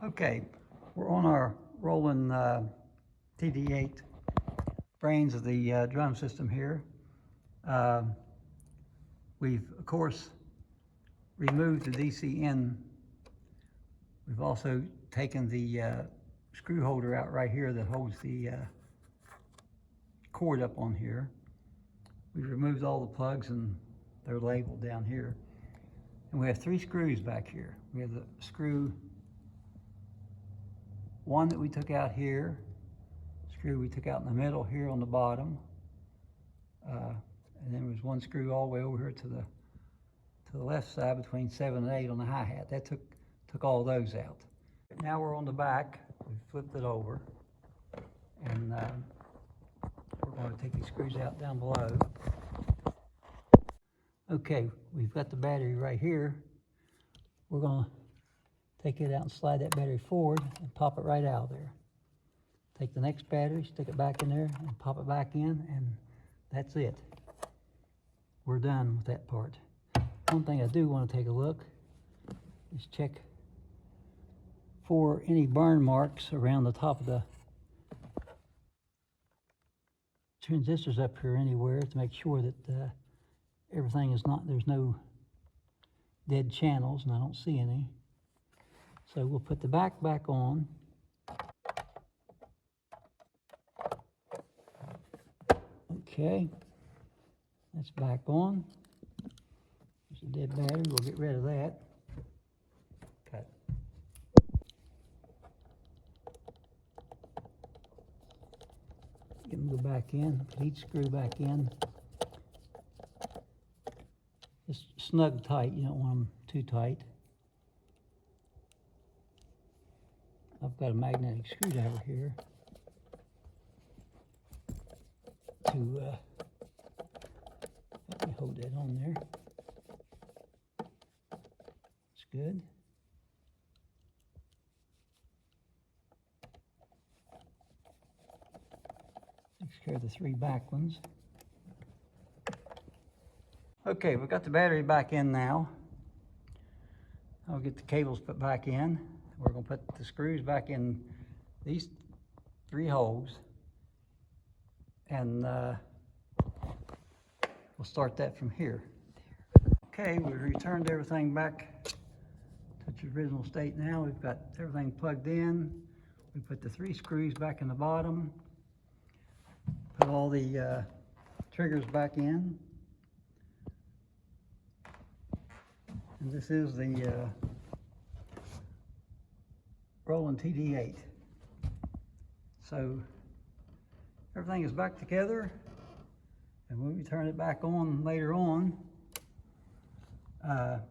Okay, we're on our Roland TD8 brains of the drum system here. We've, of course, removed the DC in. We've also taken the screw holder out right here that holds the cord up on here. We've removed all the plugs and they're labeled down here. And we have 3 screws back here. We have the screw one that we took out here, screw we took out in the middle here on the bottom, and then there's 1 screw all the way over here to the left side between 7 and 8 on the hi-hat. That took all those out. Now we're on the back. We flipped it over, and we're going to take these screws out down below. Okay, we've got the battery right here. We're going to take it out and slide that battery forward and pop it right out of there. Take the next battery, stick it back in there and pop it back in, and that's it. We're done with that part. One thing I do want to take a look is check for any burn marks around the top of the transistors up here anywhere to make sure that everything is not, there's no dead channels, and I don't see any. So we'll put the back on. Okay, that's back on. There's a dead battery, we'll get rid of that. Cut. Get them go back in, put each screw back in. Just snug tight, you don't want them too tight. I've got a magnetic screwdriver here to let me hold that on there. That's good. Takes care of the 3 back ones. Okay, we've got the battery back in now. I'll get the cables put back in. We're going to put the screws back in these 3 holes, and we'll start that from here. Okay, we've returned everything back to its original state now. We've got everything plugged in. We put the 3 screws back in the bottom, put all the triggers back in. And this is the Roland TD8. So everything is back together, and when we turn it back on later on, the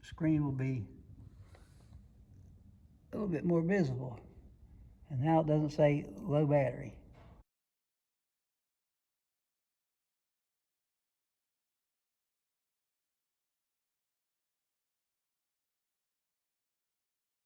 screen will be a little bit more visible. And now it doesn't say low battery.